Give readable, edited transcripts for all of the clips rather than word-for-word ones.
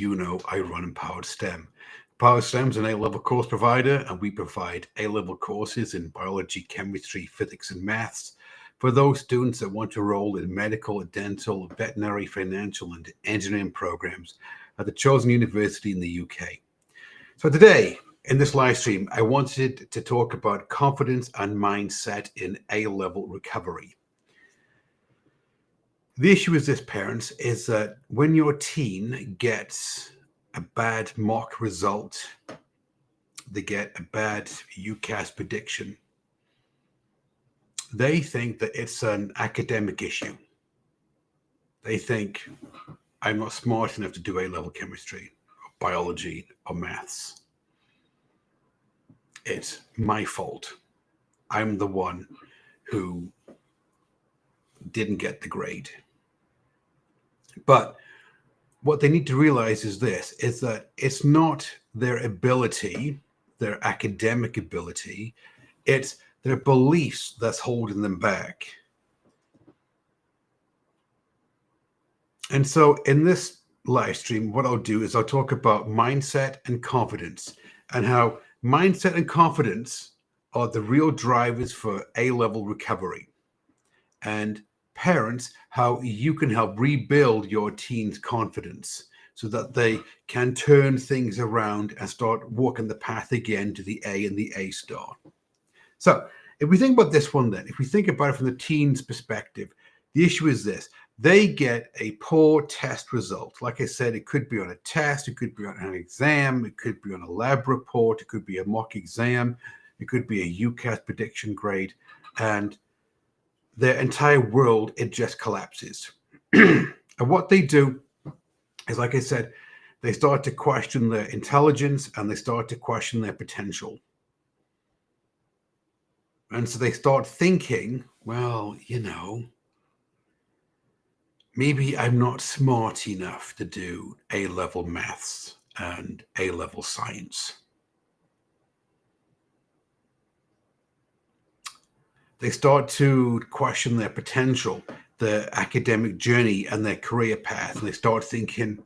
you know, I run Empowered STEM. Empowered STEM is an A-level course provider, and we provide A-level courses in biology, chemistry, physics, and maths for those students that want to enroll in medical, dental, veterinary, financial, and engineering programs at the chosen university in the UK. So today, in this live stream, I wanted to talk about confidence and mindset in A-level recovery. The issue is this, parents, is that when your teen gets a bad mock result, they get a bad UCAS prediction, they think that it's an academic issue. They think, I'm not smart enough to do A-level chemistry, or biology, or maths. It's my fault. I'm the one who didn't get the grade. But what they need to realize is this, is that it's not their ability, their academic ability, it's their beliefs that's holding them back. And so in this live stream, what I'll do is I'll talk about mindset and confidence, and how mindset and confidence are the real drivers for A-level recovery. And parents, how you can help rebuild your teen's confidence so that they can turn things around and start walking the path again to the A and the A star. So if we think about this one then, if we think about it from the teen's perspective, the issue is this. They get a poor test result. Like I said, it could be on a test, it could be on an exam, it could be on a lab report, it could be a mock exam, it could be a UCAS prediction grade, and their entire world, it just collapses. And what they do is, like I said, they start to question their intelligence and they start to question their potential. And so they start thinking, well, you know, maybe I'm not smart enough to do A-level maths and A-level science. They start to question their potential, their academic journey and their career path. And they start thinking,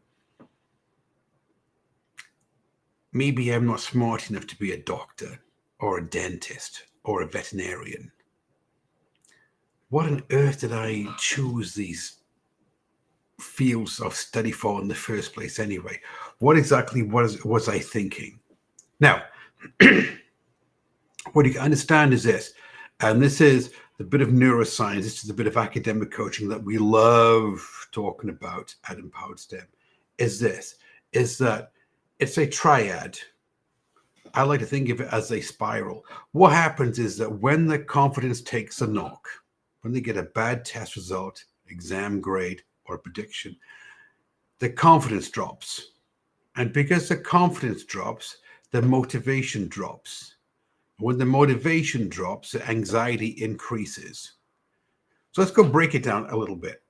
maybe I'm not smart enough to be a doctor or a dentist or a veterinarian. What on earth did I choose these fields of study for in the first place anyway? What exactly was I thinking? Now, what you can understand is this, and this is the bit of neuroscience, this is a bit of academic coaching that we love talking about at Empowered STEM, is that it's a triad. I like to think of it as a spiral. What happens is that when the confidence takes a knock, when they get a bad test result, exam grade, or prediction, the confidence drops. And because the confidence drops, the motivation drops. When the motivation drops, the anxiety increases. So let's go break it down a little bit.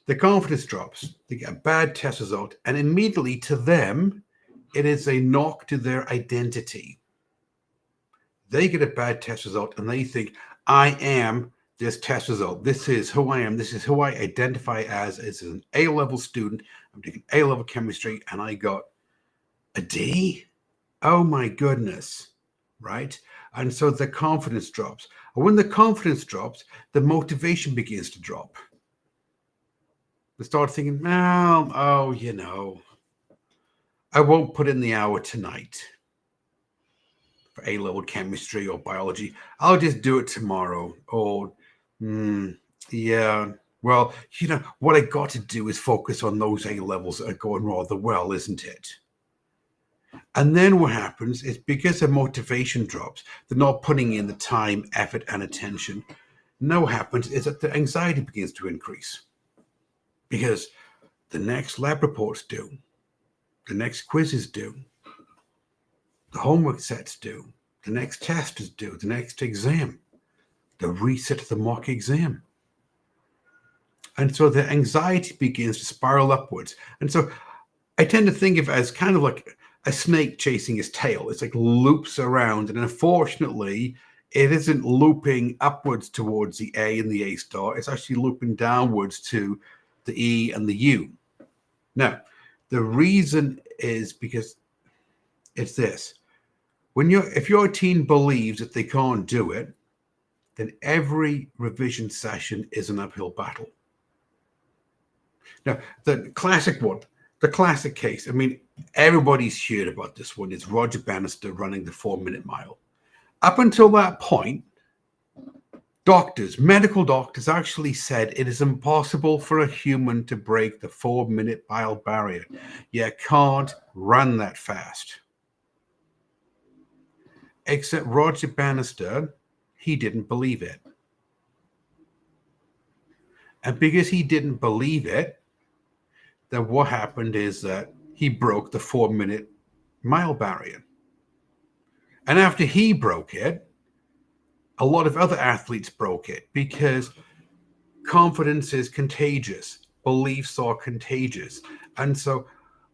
The confidence drops, they get a bad test result, and immediately to them, it is a knock to their identity. They get a bad test result and they think, I am this test result. This is who I am. This is who I identify as an A-level student. I'm taking A-level chemistry and I got a D. Oh my goodness, right? And so the confidence drops. And when the confidence drops, the motivation begins to drop. They start thinking, oh, you know, I won't put in the hour tonight for A-level chemistry or biology. I'll just do it tomorrow. Or, yeah, well, you know, what I got to do is focus on those A-levels that are going rather well, isn't it? And then what happens is, because the motivation drops, they're not putting in the time, effort, and attention. Now what happens is that the anxiety begins to increase, because the next lab report's due. The next quiz is due. The homework set's due. The next test is due. The next exam. The reset of the mock exam. And so the anxiety begins to spiral upwards. And so I tend to think of it as kind of like a snake chasing his tail. It's like loops around. And unfortunately, it isn't looping upwards towards the A and the A star. It's actually looping downwards to the E and the U. Now, The reason is because it's this. If your teen believes that they can't do it, then every revision session is an uphill battle. Now, the classic case, I mean, everybody's heard about this one, is Roger Bannister running the 4-minute mile. Up until that point, medical doctors actually said it is impossible for a human to break the 4-minute mile barrier. You can't run that fast. Except Roger Bannister, he didn't believe it. And because he didn't believe it, then what happened is that he broke the 4-minute mile barrier. And after he broke it, a lot of other athletes broke it, because confidence is contagious. Beliefs are contagious. And so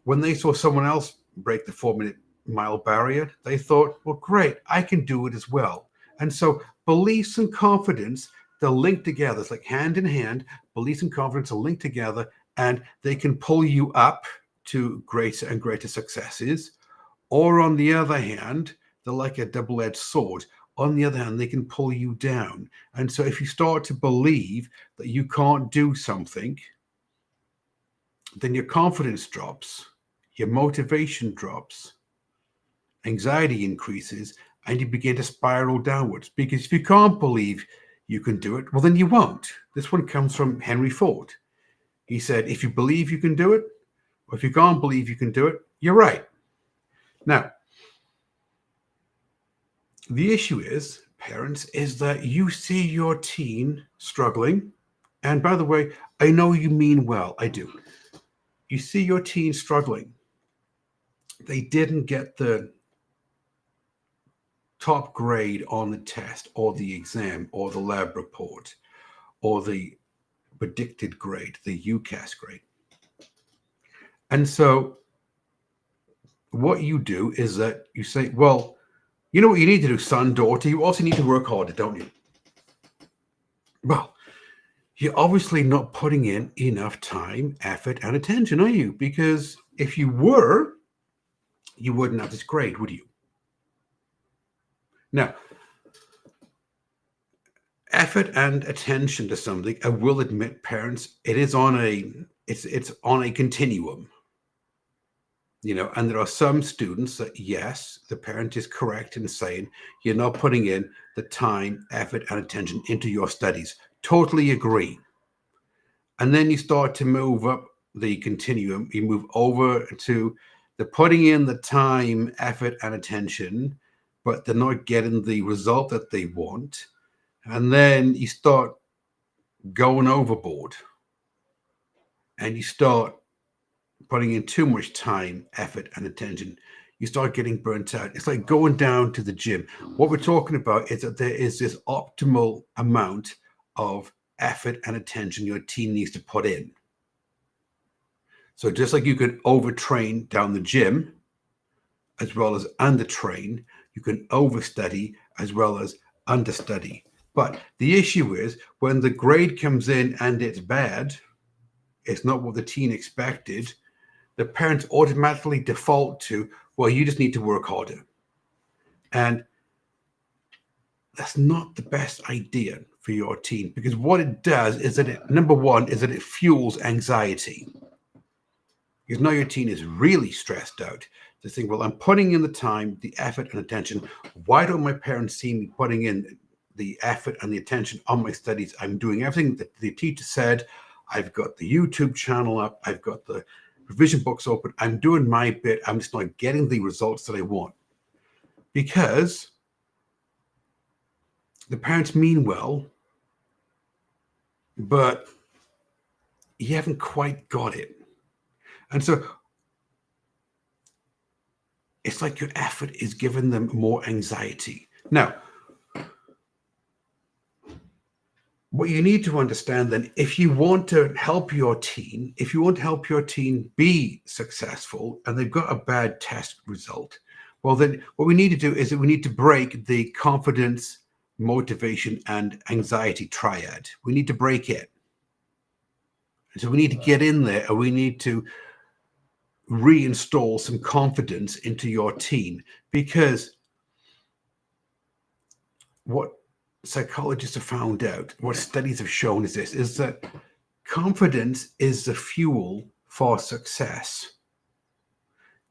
when they saw someone else break the 4-minute mile barrier, they thought, well, great, I can do it as well. And so beliefs and confidence, they're linked together. It's like hand in hand. Beliefs and confidence are linked together, and they can pull you up to greater and greater successes. Or on the other hand, they're like a double-edged sword. On the other hand, they can pull you down. And so if you start to believe that you can't do something, then your confidence drops, your motivation drops, anxiety increases, and you begin to spiral downwards. Because if you can't believe you can do it, well, then you won't. This one comes from Henry Ford. He said, if you believe you can do it, or if you can't believe you can do it, you're right. Now, the issue is, parents, is that you see your teen struggling. And by the way, I know you mean well. I do. You see your teen struggling. They didn't get the top grade on the test or the exam or the lab report or the predicted grade, the UCAS grade. And so what you do is that you say, well, you know what you need to do, son, daughter? You also need to work harder, don't you? Well, you're obviously not putting in enough time, effort, and attention, are you? Because if you were, you wouldn't have this grade, would you? Now, effort and attention to something, I will admit, parents, it's on a continuum. And there are some students that, yes, the parent is correct in saying you're not putting in the time, effort, and attention into your studies. Totally agree. And then you start to move up the continuum. You move over to the putting in the time, effort, and attention, but they're not getting the result that they want. And then you start going overboard, and you start putting in too much time, effort, and attention. You start getting burnt out. It's like going down to the gym. What we're talking about is that there is this optimal amount of effort and attention your teen needs to put in. So just like you can overtrain down the gym as well as undertrain, you can overstudy as well as understudy. But the issue is when the grade comes in and it's bad, it's not what the teen expected, the parents automatically default to, well, you just need to work harder. And that's not the best idea for your teen, because what it does is that number one, is that it fuels anxiety. Because now your teen is really stressed out to think, well, I'm putting in the time, the effort, and attention. Why don't my parents see me putting in the effort and the attention on my studies? I'm doing everything that the teacher said. I've got the YouTube channel up. I've got the revision books open. I'm doing my bit. I'm just not getting the results that I want. Because the parents mean well, but you haven't quite got it. And so it's like your effort is giving them more anxiety. Now, what you need to understand then, if you want to help your teen, be successful and they've got a bad test result, well, then what we need to do is that we need to break the confidence, motivation, and anxiety triad. We need to break it. So we need to get in there, and we need to reinstall some confidence into your teen, because what psychologists have found out, what studies have shown is that confidence is the fuel for success.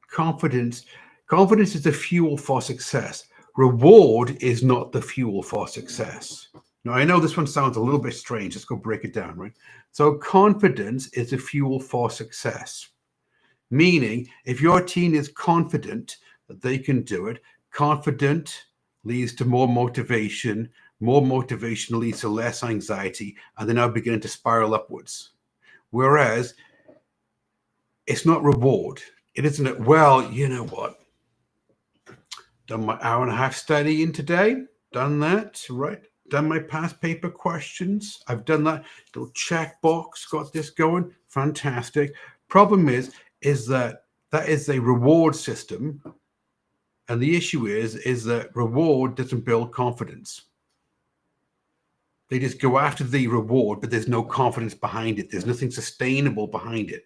Confidence is the fuel for success. Reward is not the fuel for success. Now, I know this one sounds a little bit strange. Let's go break it down, right? So confidence is the fuel for success. Meaning, if your teen is confident that they can do it, confident leads to more motivation leads to less anxiety, and they're now beginning to spiral upwards. Whereas it's not reward. It isn't, well, you know what? Done my hour and a half studying today, done that, right? Done my past paper questions. I've done that little check box, got this going. Fantastic. Problem is that is a reward system. And the issue is that reward doesn't build confidence. They just go after the reward, but there's no confidence behind it. There's nothing sustainable behind it.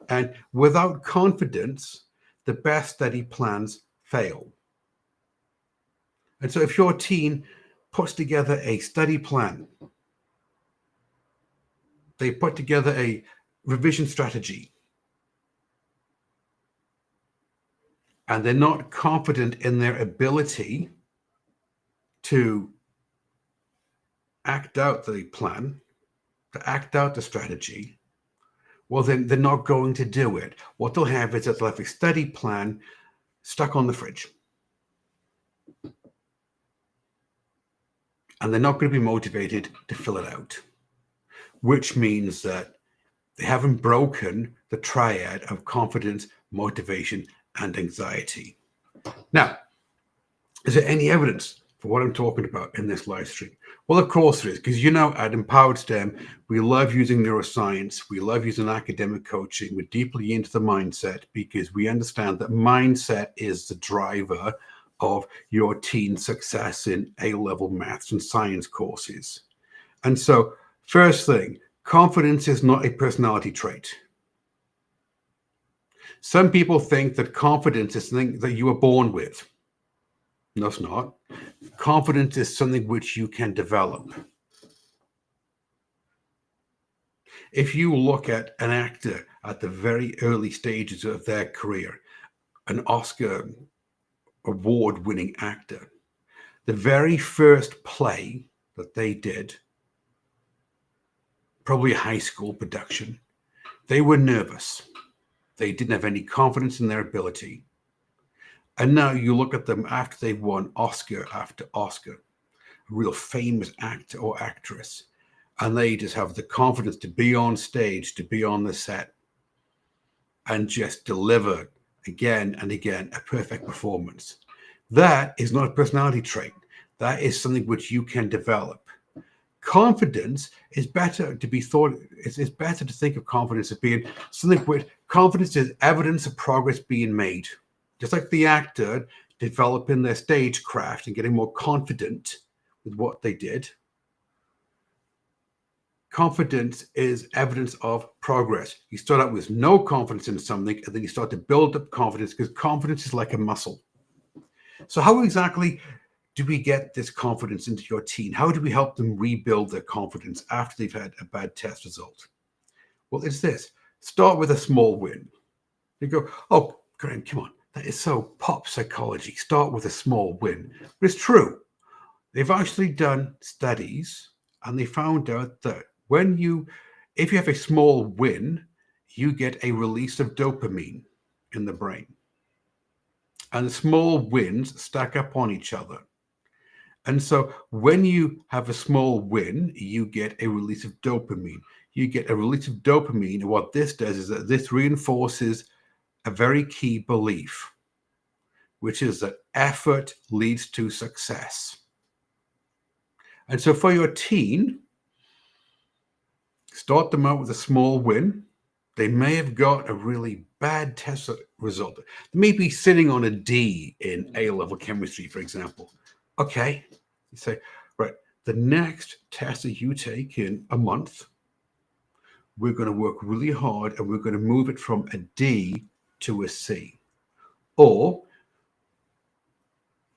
And without confidence, the best study plans fail. And so if your teen puts together a study plan, they put together a revision strategy, and they're not confident in their ability to act out the plan, to act out the strategy, well, then they're not going to do it. What they'll have is that they'll have a study plan stuck on the fridge. And they're not going to be motivated to fill it out, which means that they haven't broken the triad of confidence, motivation, and anxiety. Now, is there any evidence for what I'm talking about in this live stream? Well, of course there is, because at Empowered STEM, we love using neuroscience. We love using academic coaching. We're deeply into the mindset because we understand that mindset is the driver of your teen's success in A-level maths and science courses. And so, first thing, confidence is not a personality trait. Some people think that confidence is something that you were born with. No, it's not. Confidence is something which you can develop. If you look at an actor at the very early stages of their career, an Oscar award-winning actor, the very first play that they did, probably a high school production, they were nervous. They didn't have any confidence in their ability. And now you look at them after they've won Oscar after Oscar, a real famous actor or actress, and they just have the confidence to be on stage, to be on the set, and just deliver again and again a perfect performance. That is not a personality trait. That is something which you can develop. Confidence is better to be thought, it's better to think of confidence as being something which confidence is evidence of progress being made. Just like the actor developing their stagecraft and getting more confident with what they did. Confidence is evidence of progress. You start out with no confidence in something, and then you start to build up confidence, because confidence is like a muscle. So how exactly do we get this confidence into your teen? How do we help them rebuild their confidence after they've had a bad test result? Well, it's this. Start with a small win. You go, oh, Graham, come on. That is so pop psychology. Start with a small win. But it's true. They've actually done studies, and they found out that if you have a small win, you get a release of dopamine in the brain. And the small wins stack up on each other. And so when you have a small win, you get a release of dopamine. You get a release of dopamine. And what this does is that this reinforces a very key belief, which is that effort leads to success. And so for your teen, start them out with a small win. They may have got a really bad test result. They may be sitting on a D in A-level chemistry, for example. Okay, you say, right, the next test that you take in a month, we're going to work really hard and we're going to move it from a D to a C. Or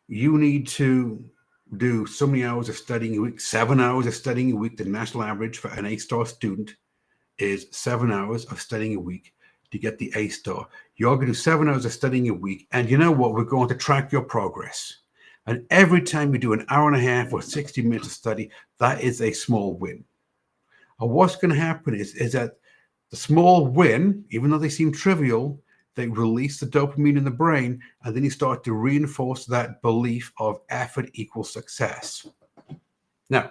you need to do so many hours of studying a week, 7 hours of studying a week. The national average for an A-star student is 7 hours of studying a week to get the A-star. You're going to do 7 hours of studying a week, and you know what? We're going to track your progress. And every time you do an hour and a half or 60 minutes of study, that is a small win. And what's going to happen is that the small win, even though they seem trivial, they release the dopamine in the brain, and then you start to reinforce that belief of effort equals success. Now,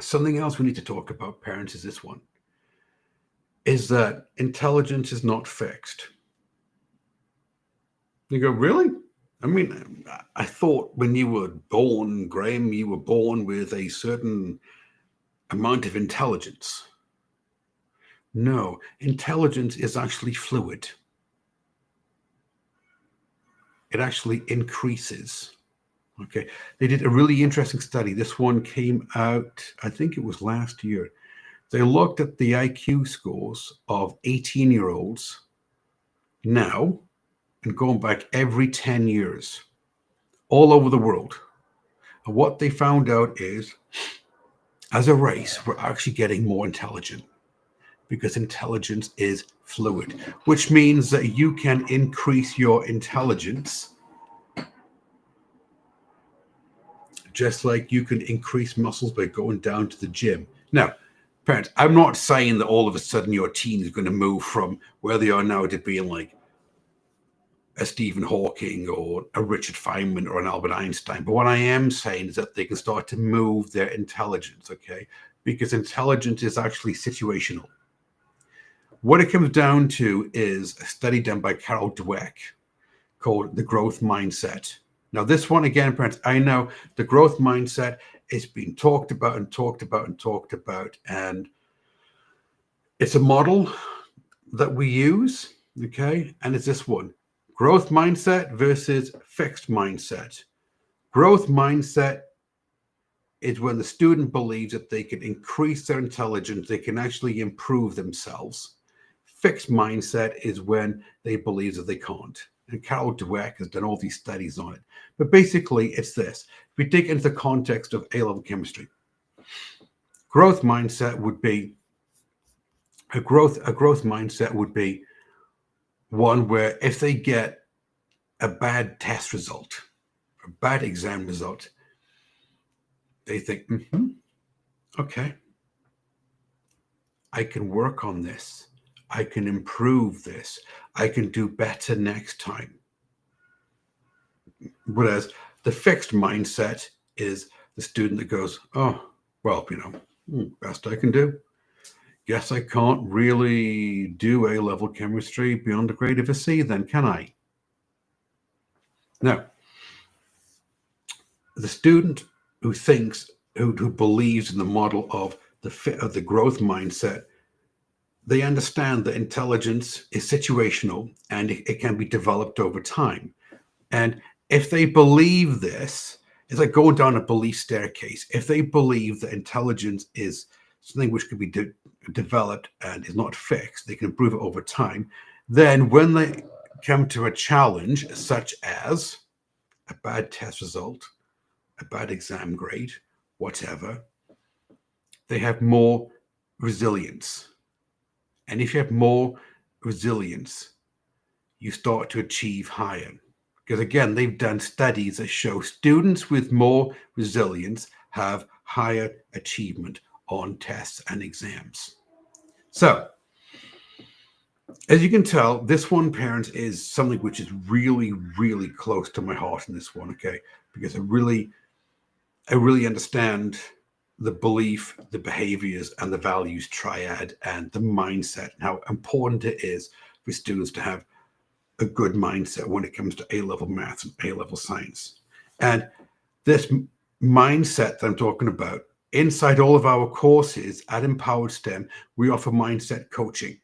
something else we need to talk about, parents, is this one, is that intelligence is not fixed. You go, really? I mean, I thought when you were born, Graham, you were born with a certain amount of intelligence. No, intelligence is actually fluid. It actually increases. Okay, they did a really interesting study. This one came out, I think it was last year. They looked at the IQ scores of 18-year-olds now and going back every 10 years, all over the world. And what they found out is, as a race, we're actually getting more intelligent, because intelligence is fluid, which means that you can increase your intelligence just like you can increase muscles by going down to the gym. Now, parents, I'm not saying that all of a sudden your teen is going to move from where they are now to being like a Stephen Hawking or a Richard Feynman or an Albert Einstein. But what I am saying is that they can start to move their intelligence, okay? Because intelligence is actually situational. What it comes down to is a study done by Carol Dweck called The Growth Mindset. Now, this one, again, parents, I know the growth mindset is being talked about and talked about and talked about. And it's a model that we use, okay? And it's this one, growth mindset versus fixed mindset. Growth mindset is when the student believes that they can increase their intelligence, they can actually improve themselves. Fixed mindset is when they believe that they can't. And Carol Dweck has done all these studies on it. But basically, it's this. If we dig into the context of A-level chemistry, growth mindset would be a growth mindset would be one where if they get a bad test result, a bad exam result, they think, okay, I can work on this. I can improve this. I can do better next time. Whereas the fixed mindset is the student that goes, oh, well, best I can do. Guess I can't really do A-level chemistry beyond a grade of a C then, can I? Now, the student who thinks, who believes in the model of the growth mindset, they understand that intelligence is situational and it can be developed over time. And if they believe this, it's like going down a belief staircase. If they believe that intelligence is something which could be developed and is not fixed, they can improve it over time, then when they come to a challenge such as a bad test result, a bad exam grade, whatever, they have more resilience. And if you have more resilience, you start to achieve higher. Because again, they've done studies that show students with more resilience have higher achievement on tests and exams. So, as you can tell, this one, parents, is something which is really, really close to my heart in this one, okay? Because I really understand the belief, the behaviors, and the values triad, and the mindset, and how important it is for students to have a good mindset when it comes to A-level maths and A-level science. And this mindset that I'm talking about, inside all of our courses at Empowered STEM, we offer mindset coaching.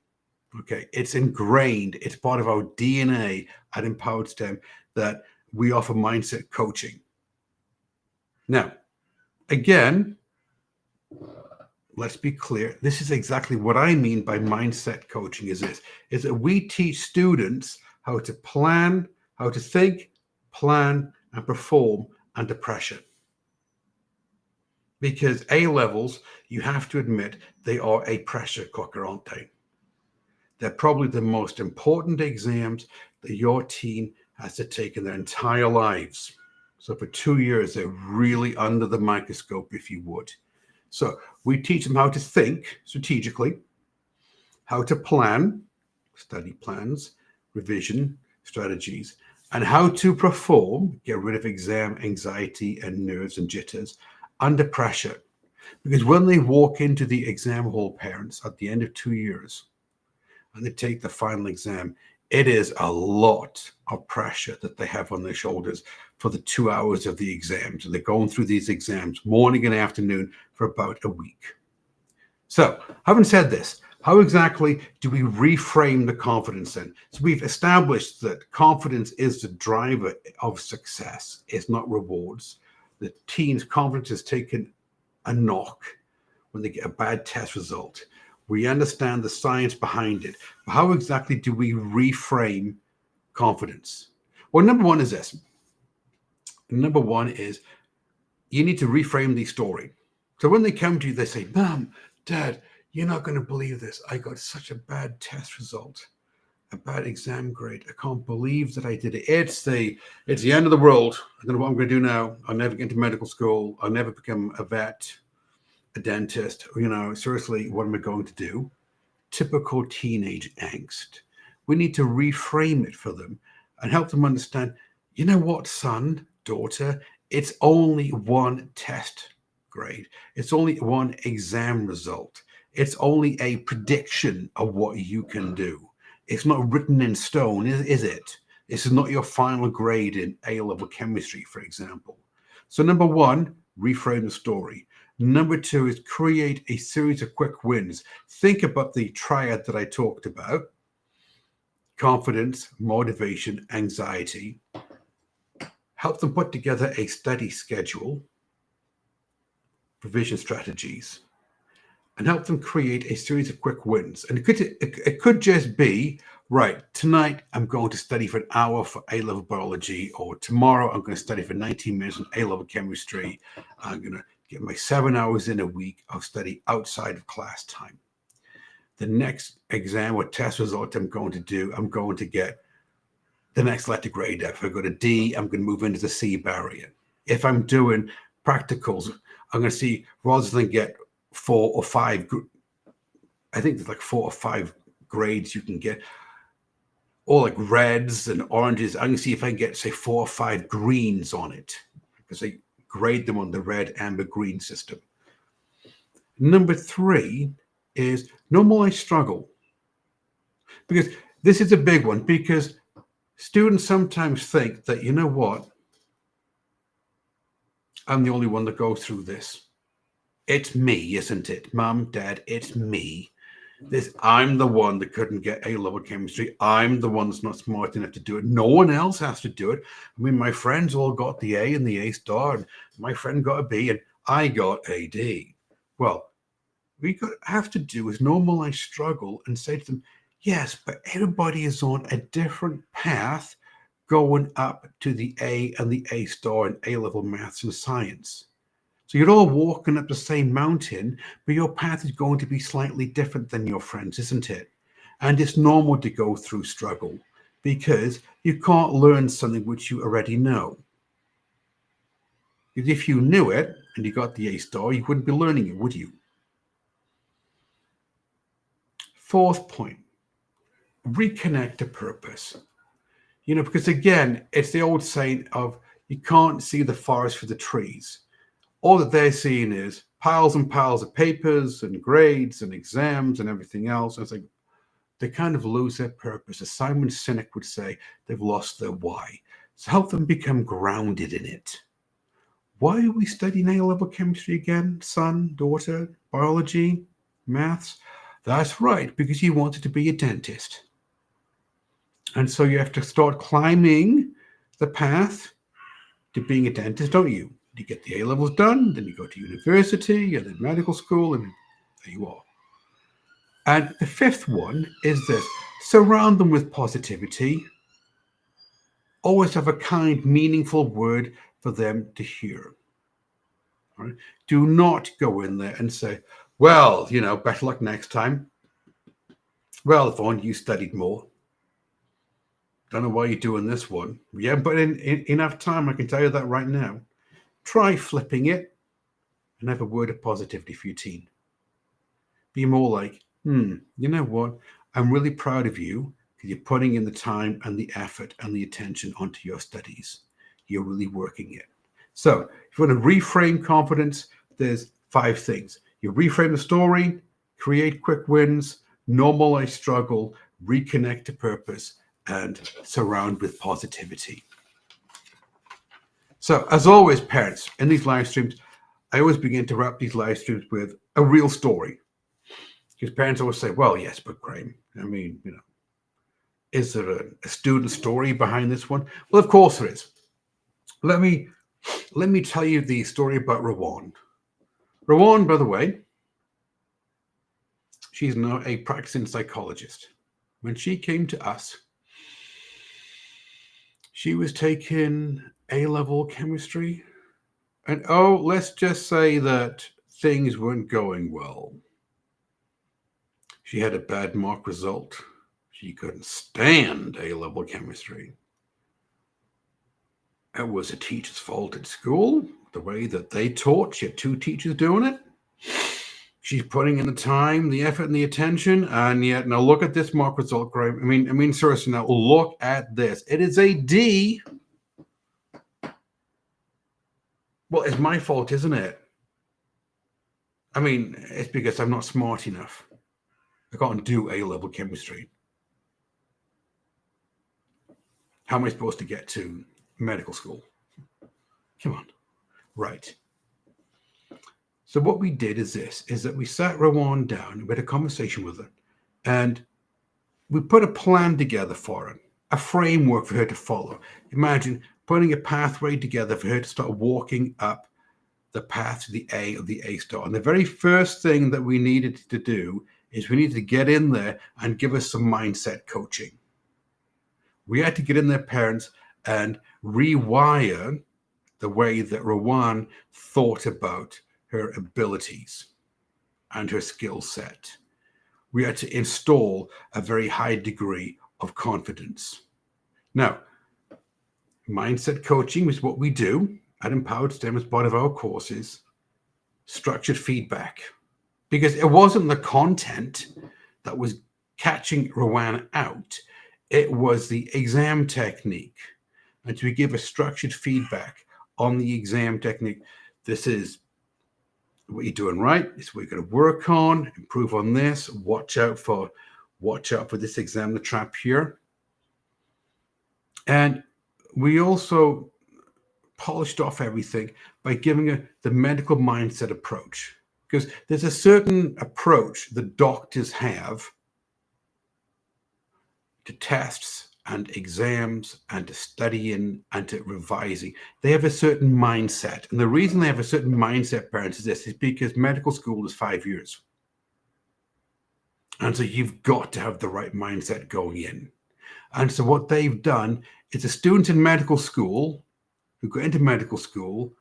Okay, it's ingrained, it's part of our DNA at Empowered STEM that we offer mindset coaching. Now, again, let's be clear. This is exactly what I mean by mindset coaching is that we teach students how to plan, how to think, plan, and perform under pressure. Because A levels, you have to admit, they are a pressure cooker, aren't they? They're probably the most important exams that your teen has to take in their entire lives. So for 2 years, they're really under the microscope, if you would. So we teach them how to think strategically, how to plan, study plans, revision strategies, and how to perform, get rid of exam anxiety and nerves and jitters under pressure. Because when they walk into the exam hall, parents, at the end of 2 years, and they take the final exam, it is a lot of pressure that they have on their shoulders for the 2 hours of the exams. And they're going through these exams morning and afternoon for about a week. So, having said this, how exactly do we reframe the confidence then? So we've established that confidence is the driver of success. It's not rewards. The teen's confidence is taken a knock when they get a bad test result. We understand the science behind it. But how exactly do we reframe confidence? Well, number one is this. Number one is you need to reframe the story. So when they come to you, they say, Mom, Dad, you're not going to believe this. I got such a bad test result, a bad exam grade. I can't believe that I did it. It's the end of the world. I don't know what I'm going to do now. I'll never get into medical school. I'll never become a vet, a dentist. Seriously, what am I going to do? Typical teenage angst. We need to reframe it for them and help them understand, you know what, son, daughter, it's only one test grade. It's only one exam result. It's only a prediction of what you can do. It's not written in stone, is it? This is not your final grade in A-level chemistry, for example. So number one, reframe the story. Number two is create a series of quick wins. Think about the triad that I talked about: confidence, motivation, anxiety. Help them put together a study schedule, revision strategies, and help them create a series of quick wins. And it could just be, right, tonight I'm going to study for an hour for A-level biology, or tomorrow I'm going to study for 19 minutes on A-level chemistry. I'm going to get my 7 hours in a week of study outside of class time. The next exam or test result I'm going to get the next letter grade. If I got a D, I'm going to move into the C barrier. If I'm doing practicals, I'm going to see, rather than get 4 or 5, I think there's like 4 or 5 grades you can get, or like reds and oranges. I'm going to see if I can get, say, 4 or 5 greens on it, because they grade them on the red, amber, green system. Number 3 is normalize struggle. Because this is a big one, because students sometimes think that, you know what, I'm the only one that goes through this. It's me, isn't it? Mom, Dad, it's me. I'm the one that couldn't get A-level chemistry. I'm the one that's not smart enough to do it. No one else has to do it. I mean, my friends all got the A and the A star, and my friend got a B, and I got a D. Well, we have to do is normalize struggle and say to them, yes, but everybody is on a different path going up to the A and the A star in A-level maths and science. So you're all walking up the same mountain, but your path is going to be slightly different than your friends, isn't it? And it's normal to go through struggle because you can't learn something which you already know. Because if you knew it and you got the A star, you wouldn't be learning it, would you? Fourth point, reconnect to purpose. Because again, it's the old saying of you can't see the forest for the trees. All that they're seeing is piles and piles of papers and grades and exams and everything else. And it's like they kind of lose their purpose. As Simon Sinek would say, they've lost their why. So help them become grounded in it. Why are we studying A-level chemistry again, son, daughter, biology, maths? That's right, because you wanted to be a dentist. And so you have to start climbing the path to being a dentist, don't you? You get the A-levels done, then you go to university and then medical school. And There you are. And the fifth one is this: surround them with positivity. Always have a kind, meaningful word for them to hear. All right? Do not go in there and say, well, better luck next time. Well, if only you studied more. Don't know why you're doing this one. Yeah, but in enough time, I can tell you that right now. Try flipping it and have a word of positivity for your teen. Be more like, you know what? I'm really proud of you because you're putting in the time and the effort and the attention onto your studies. You're really working it. So if you want to reframe confidence, there's 5 things. You reframe the story, create quick wins, normalize struggle, reconnect to purpose, and surround with positivity. So as always, parents, in these live streams, I always begin to wrap these live streams with a real story. Because parents always say, well, yes, but Graham, is there a student story behind this one? Well, of course there is. Let me tell you the story about Rowan. Rowan, by the way, she's now a practicing psychologist. When she came to us, she was taking A-level chemistry. And let's just say that things weren't going well. She had a bad mock result. She couldn't stand A-level chemistry. It was a teacher's fault at school, the way that they taught. She had 2 teachers doing it. She's putting in the time, the effort, and the attention, and yet now look at this mock result, Graham. I mean, seriously, now look at this. It is a D. Well, it's my fault, isn't it? I mean, it's because I'm not smart enough. I can't do A-level chemistry. How am I supposed to get to medical school? Come on. Right. So what we did is that we sat Rowan down, we had a conversation with her, and we put a plan together for her, a framework for her to follow. Imagine putting a pathway together for her to start walking up the path to the A of the A star. And the very first thing that we needed to do is we needed to get in there and give us some mindset coaching. We had to get in there, parents, and rewire the way that Rowan thought about her abilities and her skill set. We had to install a very high degree of confidence. Now, mindset coaching is what we do at Empowered STEM as part of our courses. Structured feedback. Because it wasn't the content that was catching Rowan out. It was the exam technique. And to give a structured feedback on the exam technique, this is what you're doing right. This is what you're going to work on, improve on this, watch out for this exam, the trap here. And we also polished off everything by giving her the medical mindset approach. Because there's a certain approach the doctors have to tests and exams and to studying and to revising. They have a certain mindset. And the reason they have a certain mindset, parents, is because medical school is 5 years. And so you've got to have the right mindset going in. And so what they've done is the students in medical school who got into medical school,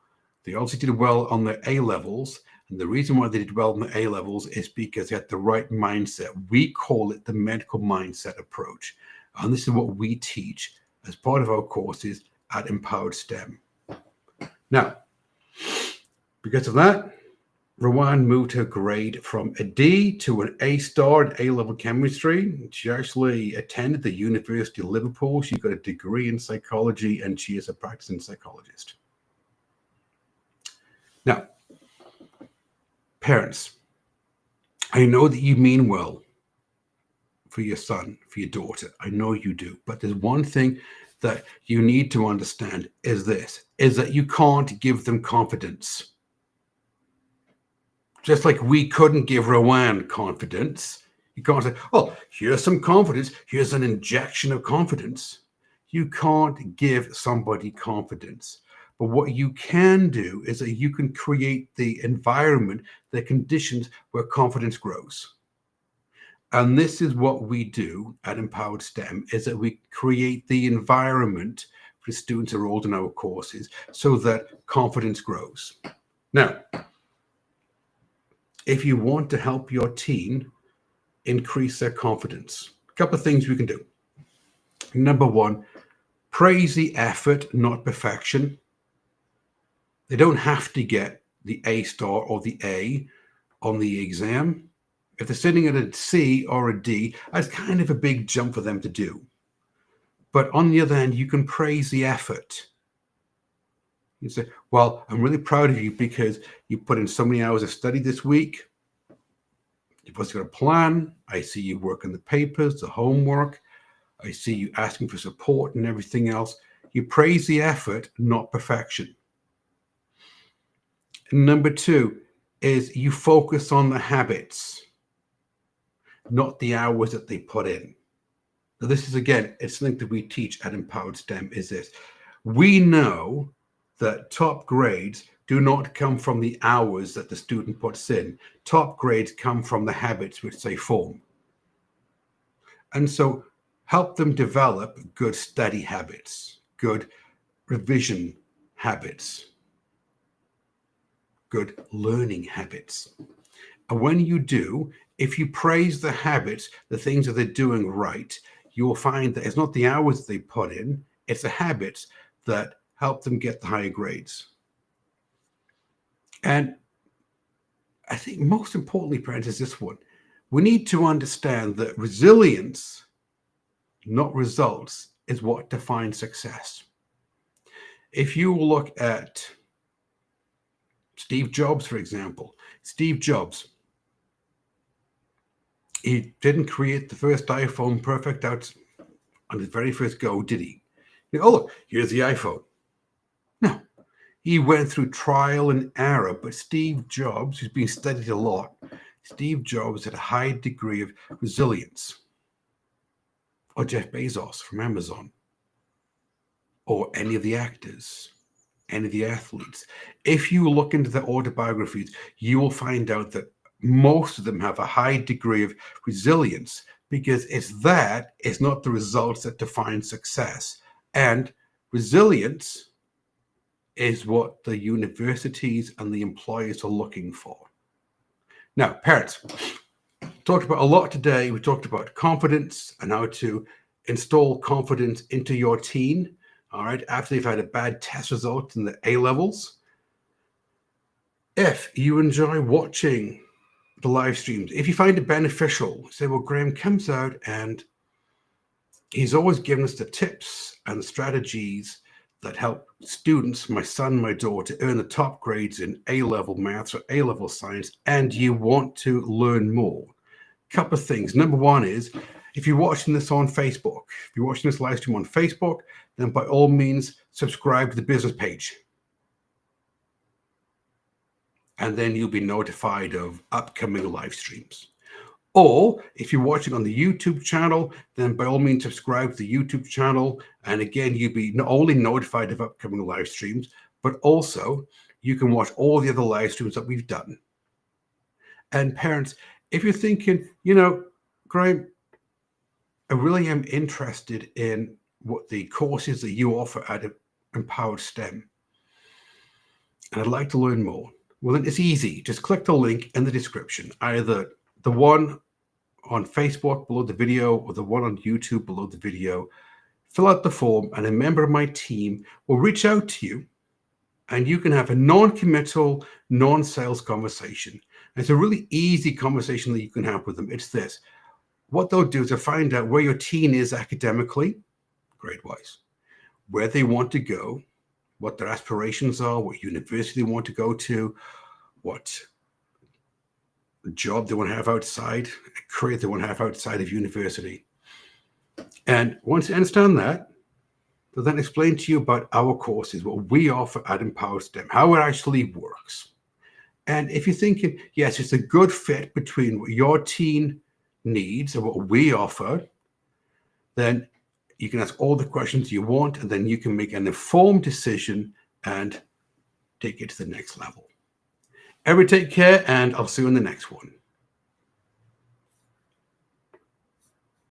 they obviously did well on their A levels. And the reason why they did well on the A levels is because they had the right mindset. We call it the medical mindset approach. And this is what we teach as part of our courses at Empowered STEM. Now, because of that, Rowan moved her grade from a D to an A star in A-level chemistry. She actually attended the University of Liverpool. She got a degree in psychology, and she is a practicing psychologist. Now, parents, I know that you mean well for your son, for your daughter. I know you do. But there's one thing that you need to understand is that you can't give them confidence. Just like we couldn't give Rowan confidence. You can't say, oh, here's some confidence. Here's an injection of confidence. You can't give somebody confidence. But what you can do is that you can create the environment, the conditions where confidence grows. And this is what we do at Empowered STEM, is that we create the environment for students enrolled in our courses so that confidence grows. Now, if you want to help your teen increase their confidence, a couple of things we can do. Number one, praise the effort, not perfection. They don't have to get the A star or the A on the exam. If they're sitting at a C or a D, that's kind of a big jump for them to do. But on the other hand, you can praise the effort. You say, well, I'm really proud of you because you put in so many hours of study this week. You've also got a plan. I see you working the papers, the homework. I see you asking for support and everything else. You praise the effort, not perfection. And number two is you focus on the habits, not the hours that they put in. Now, this is, again, it's something that we teach at Empowered STEM, is this. We know that top grades do not come from the hours that the student puts in. Top grades come from the habits which they form. And so help them develop good study habits, good revision habits, good learning habits. And when you do, if you praise the habits, the things that they're doing right, you will find that it's not the hours they put in, it's the habits that help them get the higher grades. And I think most importantly, parents, is this one. We need to understand that resilience, not results, is what defines success. If you look at Steve Jobs, for example, Steve Jobs, he didn't create the first iPhone perfect out on his very first go, did he? Oh, look, here's the iPhone. No, he went through trial and error. But Steve Jobs, who's been studied a lot, Steve Jobs had a high degree of resilience. Or Jeff Bezos from Amazon. Or any of the actors, any of the athletes. If you look into their autobiographies, you will find out that most of them have a high degree of resilience, because it's not the results that define success. And resilience is what the universities and the employers are looking for. Now, parents, talked about a lot today. We talked about confidence and how to install confidence into your teen, all right, after they've had a bad test result in the A levels. If you enjoy watching the live streams, if you find it beneficial, say, well, Graham comes out and he's always given us the tips and the strategies that help students, my son, my daughter, earn the top grades in A-level maths or A-level science, and you want to learn more. Couple of things. Number one is, if you're watching this on Facebook, if you're watching this live stream on Facebook, then by all means, subscribe to the business page. And then you'll be notified of upcoming live streams. Or if you're watching on the YouTube channel, then by all means subscribe to the YouTube channel. And again, you'll be not only notified of upcoming live streams, but also you can watch all the other live streams that we've done. And parents, if you're thinking, Graham, I really am interested in what the courses that you offer at Empowered STEM, and I'd like to learn more. Well, then it's easy. Just click the link in the description, either the one on Facebook below the video or the one on YouTube below the video. Fill out the form, and a member of my team will reach out to you, and you can have a non-committal, non-sales conversation. And it's a really easy conversation that you can have with them. It's this. What they'll do is they'll find out where your teen is academically, grade-wise, where they want to go, what their aspirations are, what university they want to go to, what job they want to have outside, a career they want to have outside of university. And once you understand that, they'll then explain to you about our courses, what we offer at Empowered STEM, how it actually works. And if you're thinking, yes, it's a good fit between what your teen needs and what we offer, then you can ask all the questions you want, and then you can make an informed decision and take it to the next level. Everybody take care, and I'll see you in the next one.